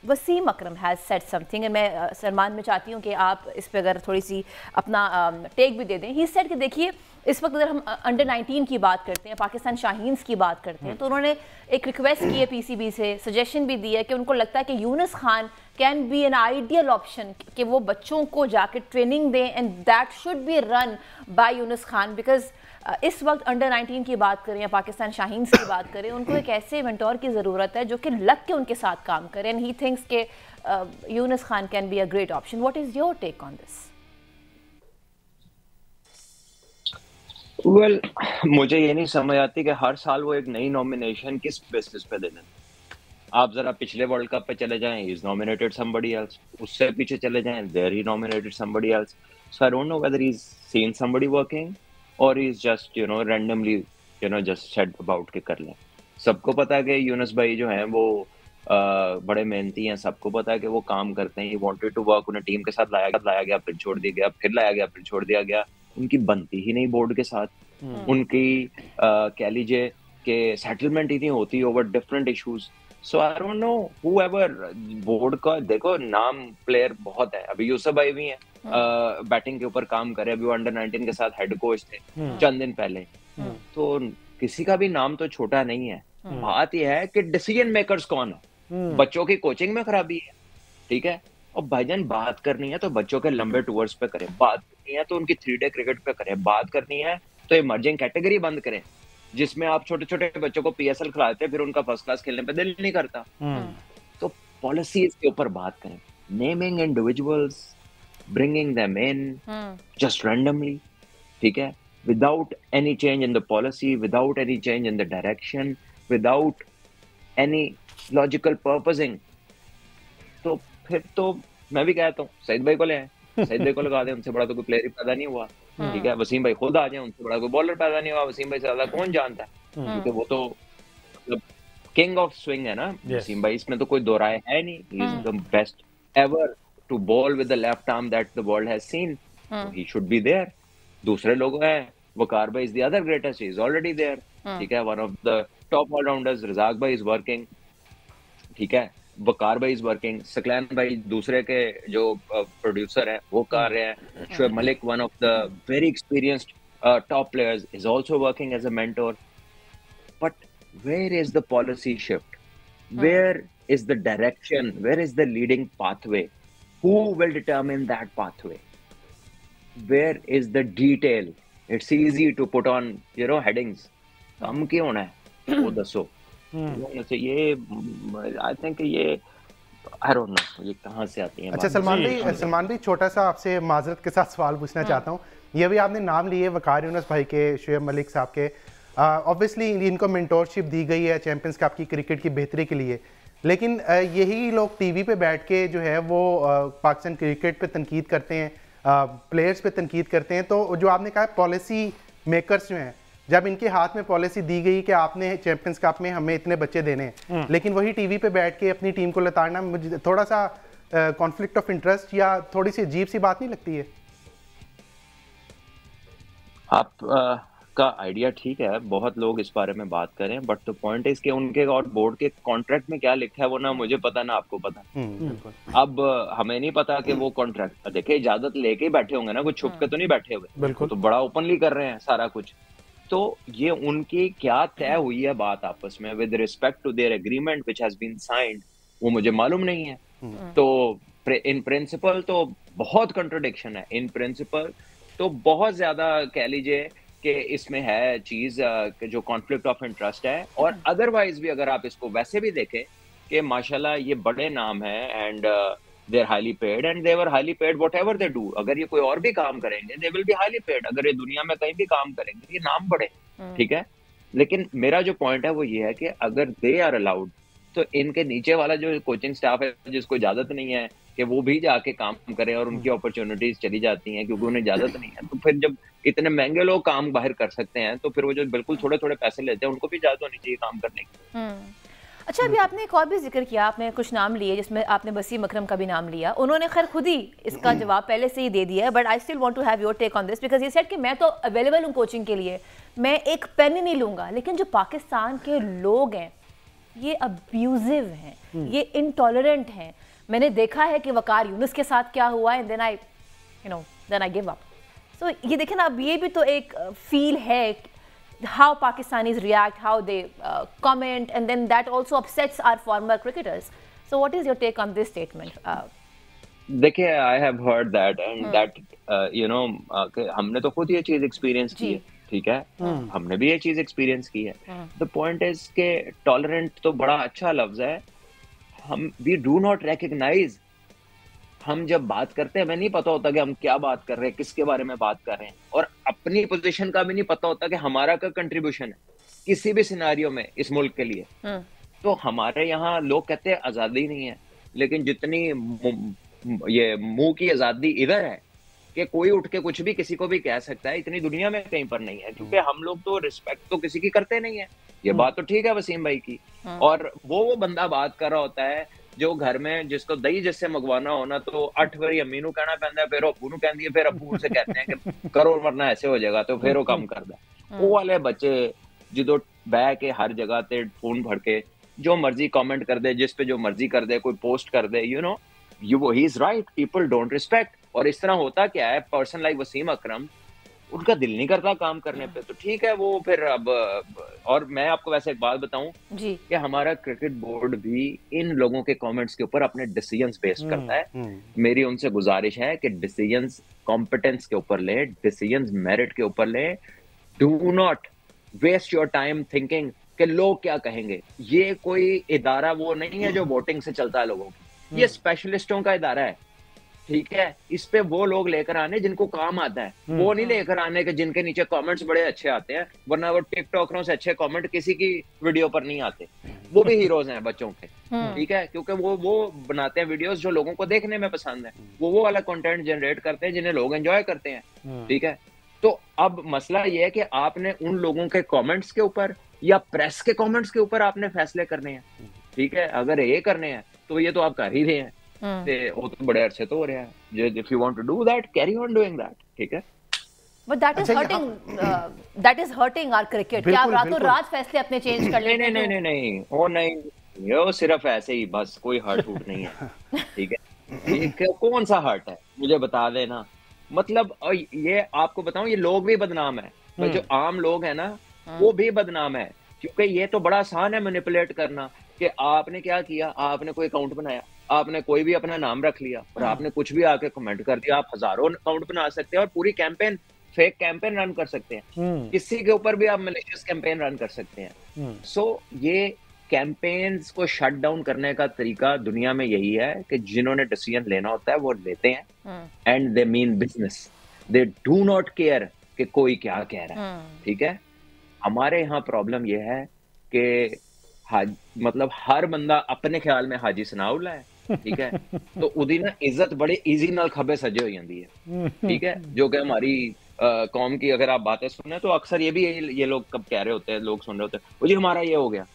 Wasim Akram has said something, मैं सलमान में चाहती हूँ कि आप इस पे अगर थोड़ी सी अपना टेक भी दे दें। ही सेड कि देखिए इस वक्त अगर हम अंडर 19 की बात करते हैं, पाकिस्तान शाहीन्स की बात करते हैं, तो उन्होंने एक रिक्वेस्ट की है पीसीबी से, सजेशन भी दी है कि उनको लगता है कि Yunus Khan can B an ideal option कि वो बच्चों को जाकर ट्रेनिंग दें and that should be run by Yunus Khan, because इस वक्त अंडर 19 की बात करें या पाकिस्तान शाहीन्स की बात करें, उनको एक ऐसे मेंटोर की ज़रूरत है जो कि लग के उनके साथ काम करें, एंड ही थिंक्स के Younis Khan can be a great option. What is your take on this? Well, मुझे ये नहीं समझ आती कि हर साल वो एक नई नॉमिनेशन किस बेसिस पे दे दें। आप जरा पिछले वर्ल्ड कप पे चले जाएं, he is nominated somebody else. उससे पीछे चले जाएं, there he nominated somebody else. So I don't know whether he is seen somebody working और he is just randomly just said about के कर लें। सबको पता है कि यूनुस भाई जो हैं वो बड़े मेहनती हैं, सबको पता है कि वो काम करते हैं। ही वांटेड टू वर्क, उन्हें टीम के साथ लाया गया, फिर छोड़ दिया गया, फिर लाया गया, फिर छोड़ दिया गया। उनकी बनती ही नहीं बोर्ड के साथ। उनकी कह लीजिए कि सेटलमेंट ही नहीं होती over different issues. So I don't no whoever board का, देखो नाम प्लेयर बहुत है। अभी यूसुफ भाई भी हैं, बैटिंग के ऊपर काम करे, अभी वो अंडर 19 के साथ हेड कोच थे चंद दिन पहले। तो किसी का भी नाम तो छोटा नहीं है। बात यह है कि डिसीजन मेकर्स कौन है। बच्चों की कोचिंग में खराबी है, ठीक है। और भाईजान बात करनी है तो बच्चों के लंबे टूर्स पे करें, बात करनी है तो उनकी 3 डे क्रिकेट पे करें, बात करनी है तो इमर्जिंग कैटेगरी बंद करें जिसमें आप छोटे छोटे बच्चों को पीएसएल खिलाते हैं, फिर उनका फर्स्ट क्लास खेलने पे दिल नहीं करता। तो पॉलिसीज के ऊपर बात करें, naming individuals, bringing them in just randomly, ठीक है, without any change in the policy, without any change in the direction, without any logical purposing. तो फिर तो मैं भी कहता हूँ सईद भाई को ले आए, सईद भाई को लगा दें, उनसे बड़ा तो कोई प्लेयर ही पैदा नहीं हुआ, ठीक है। वसीम भाई खुद आ जाए, उनसे बड़ा कोई बॉलर पैदा नहीं हुआ, वसीम भाई से ज्यादा कौन जानता है, क्योंकि वो तो मतलब किंग ऑफ स्विंग है ना वसीम भाई, इसमें तो कोई दो राय है नहीं। He is the best ever to bowl with the left arm that the world has seen, he should be there. दूसरे लोग हैं, वकार भाई is the other greatest, he is already there, ठीक है। One of the top allrounders, Razzaq भाई is working, ठीक है, वकार भाई इज वर्किंग, सकलैन भाई दूसरे के जो प्रोड्यूसर हैं वो कर रहे हैं, Shoaib Malik one of the very experienced top players is also working as a mentor. But where is the policy shift, where is the direction, where is the leading pathway, who will determine that pathway, where is the detail? It's easy to put on headings, काम क्यों होना है वो दसो। ये I think ये आई don't no ये कहाँ से आती है। अच्छा सलमान भाई छोटा सा आपसे माजरत के साथ सवाल पूछना चाहता हूँ। ये भी आपने नाम लिए वकार यूनुस भाई के, शोएब मलिक साहब के, ऑब्वियसली इनको मेंटोरशिप दी गई है चैंपियंस कप की क्रिकेट की बेहतरी के लिए, लेकिन यही लोग टीवी पे बैठ के जो है वो पाकिस्तान क्रिकेट पे तनकीद करते हैं, प्लेयर्स पे तनकीद करते हैं। तो जो आपने कहा पॉलिसी मेकर्स जो हैं, जब इनके हाथ में पॉलिसी दी गई कि आपने चैंपियंस कप में हमें इतने बच्चे देने हैं, लेकिन वही टीवी पे बैठ के अपनी टीम को लताड़ना मुझे थोड़ा सा कॉन्फ्लिक्ट ऑफ इंटरेस्ट या थोड़ी सी अजीब सी बात नहीं लगती है? आप का आइडिया ठीक है, बहुत लोग इस बारे में बात करें, बट द पॉइंट इज कि उनके और बोर्ड के कॉन्ट्रैक्ट में क्या लिखा है वो ना मुझे पता ना आपको पता। अब हमें नहीं पता कि वो कॉन्ट्रैक्ट, देखिए इजाजत लेके ही बैठे होंगे ना, कुछ छुप के तो नहीं बैठे हुए, तो बड़ा ओपनली कर रहे हैं सारा कुछ। तो ये उनकी क्या तय हुई है बात आपस में with respect to their agreement which has been signed, वो मुझे मालूम नहीं है। तो इन प्रिंसिपल तो बहुत कंट्रोडिक्शन है, इन प्रिंसिपल तो बहुत ज्यादा कह लीजिए कि इसमें है चीज जो कॉन्फ्लिक्ट ऑफ इंटरेस्ट है। और अदरवाइज भी अगर आप इसको वैसे भी देखें कि माशाल्लाह ये बड़े नाम है and they are highly paid and they were highly paid whatever they do। अगर ये कोई और भी काम करेंगे they will be highly paid, अगर ये दुनिया में कहीं भी काम करेंगे ये नाम बढ़े, ठीक है। लेकिन मेरा जो पॉइंट है वो ये है कि अगर they are allowed तो इनके नीचे वाला जो कोचिंग स्टाफ है जिसको इजाजत नहीं है कि वो भी जाके काम करे और उनकी अपॉर्चुनिटीज चली जाती हैं क्योंकि उन्हें इजाजत नहीं है, तो फिर जब इतने महंगे लोग काम बाहर कर सकते हैं तो फिर वो जो बिल्कुल थोड़े थोड़े पैसे लेते हैं उनको भी इजाजत होनी चाहिए काम करने की। अच्छा, अभी आपने एक और भी जिक्र किया, आपने कुछ नाम लिए जिसमें आपने वसीम अकरम का भी नाम लिया, उन्होंने खैर खुद ही इसका जवाब पहले से ही दे दिया है, but I still want to have your take on this because ये सेड कि मैं तो अवेलेबल हूँ कोचिंग के लिए, मैं एक पेन ही नहीं लूँगा, लेकिन जो पाकिस्तान के लोग हैं ये अब्यूजिव हैं, ये इंटॉलरेंट हैं। मैंने देखा है कि वकार यूनुस के साथ क्या हुआ है, देन आई गिव अप। सो ये देखें ना, अब ये भी तो एक फील है how Pakistanis react, how they comment, and then that also upsets our former cricketers. So what is your take on this statement? देखिए, I have heard that and that हमने तो खुद ये चीज एक्सपीरियंस की है, ठीक है, हमने भी ये चीज एक्सपीरियंस की है। द पॉइंट इज के टॉलरेंट तो बड़ा अच्छा लफ्ज है, हम वी डू नॉट रिकॉग्नाइज। हम जब बात करते हैं हमें नहीं पता होता कि हम क्या बात कर रहे हैं, किसके बारे में बात कर रहे हैं, और अपनी पोजीशन का भी नहीं पता होता कि हमारा क्या कंट्रीब्यूशन है किसी भी सिनेरियो में इस मुल्क के लिए। तो हमारे यहाँ लोग कहते हैं आजादी नहीं है, लेकिन जितनी ये मुंह की आजादी इधर है कि कोई उठ के कुछ भी किसी को भी कह सकता है, इतनी दुनिया में कहीं पर नहीं है, क्योंकि हम लोग तो रिस्पेक्ट तो किसी की करते नहीं है। ये बात तो ठीक है वसीम भाई की, और वो बंदा बात कर रहा होता है जो घर में जिसको दही जिससे मंगवाना होना तो 8 बारी अम्मी नू कहना पैंदा, फिर अब्बू नू कहंदी है, फिर अब्बू से कहते हैं कि करो वरना ऐसे हो जाएगा, तो फिर वो काम करदा। वो वाले बच्चे जो बह के हर जगह ते फोन भर के जो मर्जी कमेंट कर दे, जिस पे जो मर्जी कर दे, कोई पोस्ट कर दे, he is right, people don't respect. और इस तरह होता क्या है, पर्सन लाइक वसीम अकरम, उनका दिल नहीं करता काम करने पे, तो ठीक है वो फिर अब। और मैं आपको वैसे एक बात बताऊं कि हमारा क्रिकेट बोर्ड भी इन लोगों के कमेंट्स के ऊपर अपने डिसीजंस बेस्ड करता है। मेरी उनसे गुजारिश है कि डिसीजंस कॉम्पिटेंस के ऊपर ले, डिसीजंस मेरिट के ऊपर ले। Do not waste your time thinking कि लोग क्या कहेंगे। ये कोई इदारा वो नहीं है जो वोटिंग से चलता है लोगों की, ये स्पेशलिस्टों का इदारा है, ठीक है। इस पे वो लोग लेकर आने जिनको काम आता है, वो नहीं लेकर आने के जिनके नीचे कमेंट्स बड़े अच्छे आते हैं, वरना वो टिकटॉकरों से अच्छे कमेंट किसी की वीडियो पर नहीं आते। वो भी हीरोज हैं बच्चों के, ठीक है, क्योंकि वो बनाते हैं वीडियोस जो लोगों को देखने में पसंद है, वो वाला कंटेंट जनरेट करते हैं जिन्हें लोग एंजॉय करते हैं, ठीक है। तो अब मसला ये है कि आपने उन लोगों के कमेंट्स के ऊपर या प्रेस के कमेंट्स के ऊपर आपने फैसले करने हैं, ठीक है। अगर ये करने हैं तो ये तो आप कर ही रहे हैं, वो तो बड़े अरसे तो हो रहा है। If you want to do that, carry on doing that, ठीक है। But that is hurting our cricket. क्या आप रातों रात फैसले अपने चेंज कर लेते हैं? नहीं, वो नहीं, ये सिर्फ ऐसे ही बस, कोई हर्ट हुट नहीं है, ठीक है। ये कौन सा हर्ट है मुझे बता देना। मतलब ये आपको बताऊं, ये लोग भी बदनाम है, जो आम लोग है ना वो भी बदनाम है, क्योंकि ये तो बड़ा आसान है मैनिपुलेट करना कि आपने क्या किया, आपने कोई अकाउंट बनाया, आपने कोई भी अपना नाम रख लिया और आपने कुछ भी आके कमेंट कर दिया। आप हजारों अकाउंट बना सकते हैं और पूरी कैंपेन, फेक कैंपेन रन कर सकते हैं, किसी के ऊपर भी आप मैलिशियस कैंपेन रन कर सकते हैं। सो ये कैंपेन्स को शट डाउन करने का तरीका दुनिया में यही है कि जिन्होंने डिसीजन लेना होता है वो लेते हैं, and they mean business, they do not care कि कोई क्या कह रहा है, ठीक है। हमारे यहाँ प्रॉब्लम ये है कि मतलब हर बंदा अपने ख्याल में हाजी सनाउल्ला है, ठीक है। तो उदी ना इज्जत बड़े इजी नाल खब्बे सजे हो जाती है, ठीक है। जो कि हमारी कौम की अगर आप बातें सुने तो अक्सर ये भी ये लोग कब कह रहे होते हैं, लोग सुन रहे होते हैं, वो जी हमारा ये हो गया।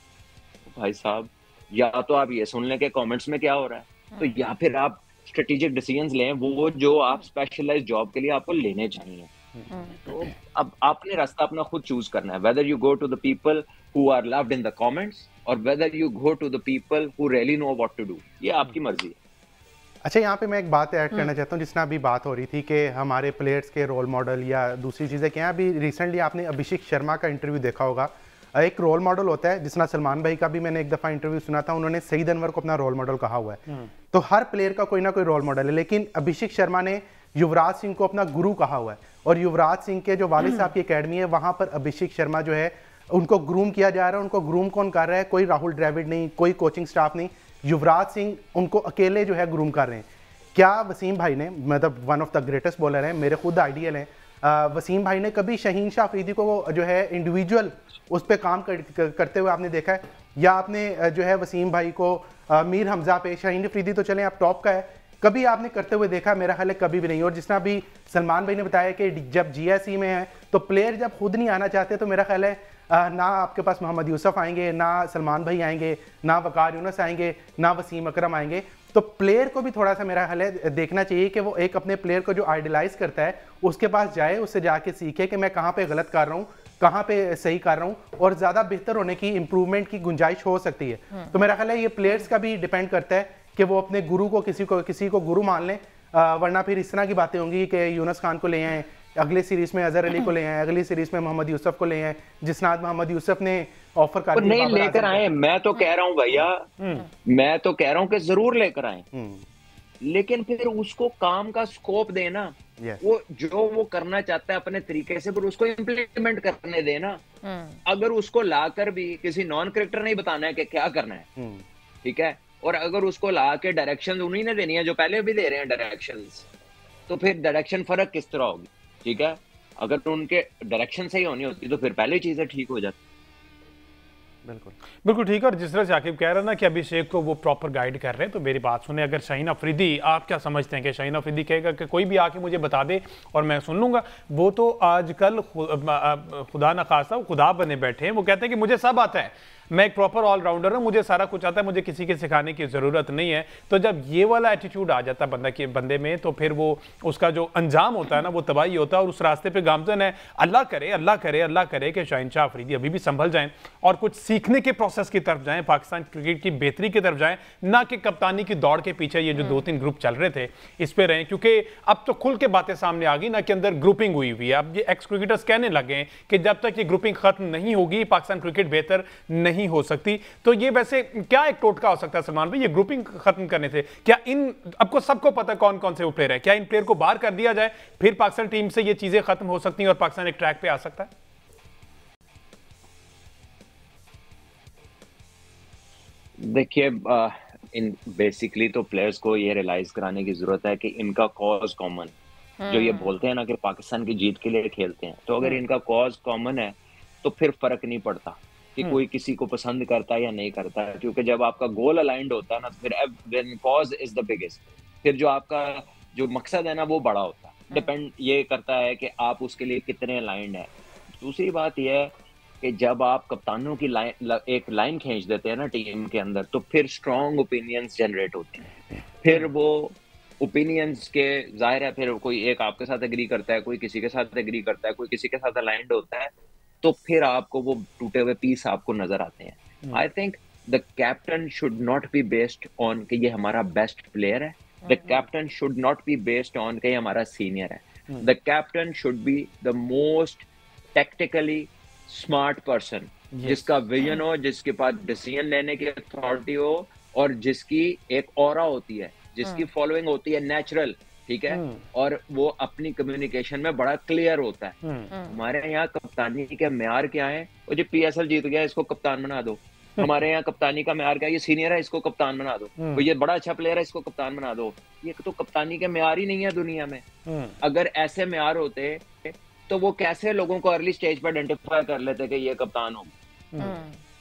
भाई साहब, या तो आप ये सुन लें कि कमेंट्स में क्या हो रहा है, तो या फिर आप स्ट्रेटेजिक डिसीजंस लें, वो जो आप स्पेशलाइज्ड जॉब के लिए आपको लेने चाहिए। तो अब आपने रास्ता अपना खुद चूज करना है, whether you go to the people who are loved in the comments और whether you go to the people who really know what to do. ये आपकी मर्जी है। अच्छा, यहाँ पे मैं एक बात ऐड करना चाहता हूँ, जिसना अभी बात हो रही थी कि हमारे प्लेयर्स के रोल मॉडल या दूसरी चीज़ें क्या हैं। अभी रिसेंटली आपने अभिषेक शर्मा का इंटरव्यू देखा होगा। एक रोल मॉडल होता है, जिसना सलमान भाई का भी मैंने एक दफ़ा इंटरव्यू सुना था, उन्होंने सईद अनवर को अपना रोल मॉडल कहा हुआ है। तो हर प्लेयर का कोई ना कोई रोल मॉडल है, लेकिन अभिषेक शर्मा ने युवराज सिंह को अपना गुरु कहा हुआ है, और युवराज सिंह के जो वालिद साहब की अकेडमी है वहाँ पर अभिषेक शर्मा जो है उनको ग्रूम किया जा रहा है। उनको ग्रूम कौन कर रहा है? कोई राहुल द्रविड़ नहीं, कोई कोचिंग स्टाफ नहीं, युवराज सिंह उनको अकेले जो है ग्रूम कर रहे हैं। क्या वसीम भाई ने, मतलब one of the greatest bowler हैं, मेरे खुद आइडियल हैं, वसीम भाई ने कभी शाहीन शाह अफरीदी को जो है इंडिविजुअल उस पर काम करते हुए आपने देखा है? या आपने जो है वसीम भाई को मीर हमजा पे, शाहीन अफरीदी तो चलें आप टॉप का है, कभी आपने करते हुए देखा? मेरा ख्याल है कभी भी नहीं। और जिसना भी सलमान भाई ने बताया कि जब जीएसई में है तो प्लेयर जब खुद नहीं आना चाहते, तो मेरा ख्याल है ना आपके पास मोहम्मद यूसुफ आएंगे, ना सलमान भाई आएंगे, ना वकार यूनुस आएंगे, ना वसीम अकरम आएंगे। तो प्लेयर को भी थोड़ा सा मेरा ख्याल है देखना चाहिए कि वो एक अपने प्लेयर को जो आइडलाइज करता है उसके पास जाए, उससे जाके सीखे कि मैं कहाँ पे गलत कर रहा हूँ, कहाँ पे सही कर रहा हूँ और ज़्यादा बेहतर होने की, इम्प्रूवमेंट की गुंजाइश हो सकती है। तो मेरा ख्याल है ये प्लेयर्स का भी डिपेंड करता है कि वो अपने गुरु को किसी को गुरु मान लें, वरना फिर इस तरह की बातें होंगी कि यूनुस खान को ले आए, अगले सीरीज में अजहर अली को ले आए, अगली सीरीज में मोहम्मद यूसुफ को ले आए, जिसनाद मोहम्मद यूसुफ ने ऑफर कर दिया। नहीं लेकर आए, मैं तो कह रहा हूँ भैया, मैं तो कह रहा हूँ कि जरूर लेकर आए, लेकिन फिर उसको काम का स्कोप देना। वो जो वो करना चाहता है अपने तरीके से, फिर उसको इम्प्लीमेंट करने देना। अगर उसको लाकर भी किसी नॉन क्रिकेटर नहीं बताना है कि क्या करना है, ठीक है, और अगर उसको ला के डायरेक्शन उन्हीं ने देनी है जो पहले भी दे रहे हैं डायरेक्शंस, तो फिर डायरेक्शन फर्क किस तरह होगी? ठीक है, अगर उनके डायरेक्शन सही होनी होती तो फिर पहले चीजें ठीक हो जाती। बिल्कुल ठीक है। और जिस तरह से आकिब कह रहा है ना कि अभिषेक को वो प्रॉपर गाइड कर रहे हैं, तो मेरी बात सुने, अगर शाहीन अफरीदी, आप क्या समझते हैं कि शाहीन अफरीदी कहेगा कि कोई भी आके मुझे बता दे और मैं सुन लूंगा? वो तो आजकल खुदा न खास्ता खुदा बने बैठे हैं, वो कहते हैं कि मुझे सब आता है, मैं एक प्रॉपर ऑलराउंडर हूं, मुझे सारा कुछ आता है, मुझे किसी के सिखाने की ज़रूरत नहीं है। तो जब ये वाला एटीट्यूड आ जाता है बंदे में, तो फिर वो उसका जो अंजाम होता है ना वो तबाही होता है, और उस रास्ते पे गामजन है। अल्लाह करे अल्लाह करे अल्लाह करे कि शाहीन शाह अफरीदी अभी भी संभल जाएं और कुछ सीखने के प्रोसेस की तरफ जाएं, पाकिस्तान क्रिकेट की बेहतरी की तरफ जाएं, ना कि कप्तानी की दौड़ के पीछे ये जो 2-3 ग्रुप चल रहे थे इस पे रहें। क्योंकि अब तो खुल के बातें सामने आ गई ना कि अंदर ग्रुपिंग हुई हुई है। अब ये एक्स क्रिकेटर्स कहने लगे हैं कि जब तक ये ग्रुपिंग खत्म नहीं होगी पाकिस्तान क्रिकेट बेहतर नहीं हो सकती। तो ये वैसे क्या एक टोटका हो सकता है सलमान भाई, ये ग्रुपिंग खत्म करने से? क्या इन आपको सबको पता कौन कौन से वो प्लेयर है, क्या इन प्लेयर को बाहर कर दिया जाए फिर पाकिस्तान टीम से ये चीजें खत्म हो सकती हैं और पाकिस्तान एक ट्रैक पे आ सकता है? देखिए, इन बेसिकली तो प्लेयर्स को ये रियलाइज कराने की जरूरत है कि इनका कॉज कॉमन, जो ये बोलते हैं ना कि पाकिस्तान की जीत के लिए खेलते हैं, तो अगर इनका कॉज कॉमन है तो फिर फर्क नहीं पड़ता कि कोई किसी को पसंद करता है या नहीं करता है। क्योंकि जब आपका गोल अलाइंड होता है ना, फिर when cause is the biggest, फिर जो आपका जो मकसद है ना वो बड़ा होता है। डिपेंड ये करता है कि आप उसके लिए कितने अलाइंड है। दूसरी बात यह है कि जब आप कप्तानों की एक लाइन खींच देते हैं ना टीम के अंदर, तो फिर स्ट्रॉन्ग ओपिनियंस जनरेट होते हैं। फिर वो ओपिनियंस के जाहिर है, फिर कोई एक आपके साथ एग्री करता है, कोई किसी के साथ एग्री करता है, कोई किसी के साथ अलाइंड होता है, तो फिर आपको वो टूटे हुए पीस आपको नजर आते हैं। I think the captain should not be based on कि ये हमारा बेस्ट प्लेयर है। The captain should not be based on कि ये हमारा सीनियर है। The captain should be the most tactically smart person, जिसका विजन हो, जिसके पास डिसीजन लेने की अथॉरिटी हो, और जिसकी एक ऑरा होती है, जिसकी फॉलोइंग होती है नेचुरल, ठीक है, और वो अपनी कम्युनिकेशन में बड़ा क्लियर होता है। हमारे यहाँ कप्तानी के म्यार क्या है? वो जो PSL जीत गया इसको कप्तान बना दो। हमारे यहाँ कप्तानी का म्यार क्या है? ये सीनियर है इसको कप्तान बना दो। वो ये बड़ा अच्छा प्लेयर है इसको कप्तान बना दो। ये तो कप्तानी के म्यार ही नहीं है दुनिया में। अगर ऐसे म्यार होते तो वो कैसे लोगों को अर्ली स्टेज पर आइडेंटिफाई कर लेते कि ये कप्तान होगा।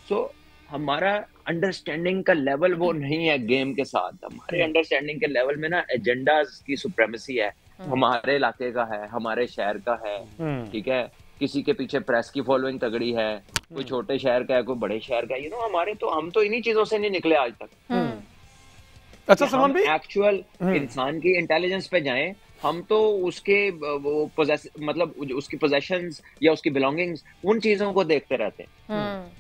सो हमारा अंडरस्टैंडिंग का लेवल वो नहीं है गेम के साथ। हमारे अंडरस्टैंडिंग के लेवल में ना एजेंडाज की सुप्रेमेसी है, हमारे इलाके का है, हमारे शहर का है, ठीक है, किसी के पीछे प्रेस की फॉलोइंग तगड़ी है, कोई छोटे शहर का है, कोई बड़े शहर का है। हमारे तो हम तो इन्हीं चीजों से नहीं निकले आज तक। अच्छा सलमान भाई, एक्चुअल इंसान की इंटेलिजेंस पे जाएं, हम तो उसके वो मतलब उसकी पोजेशंस या उसकी बिलोंगिंग्स, उन चीजों को देखते रहते हैं।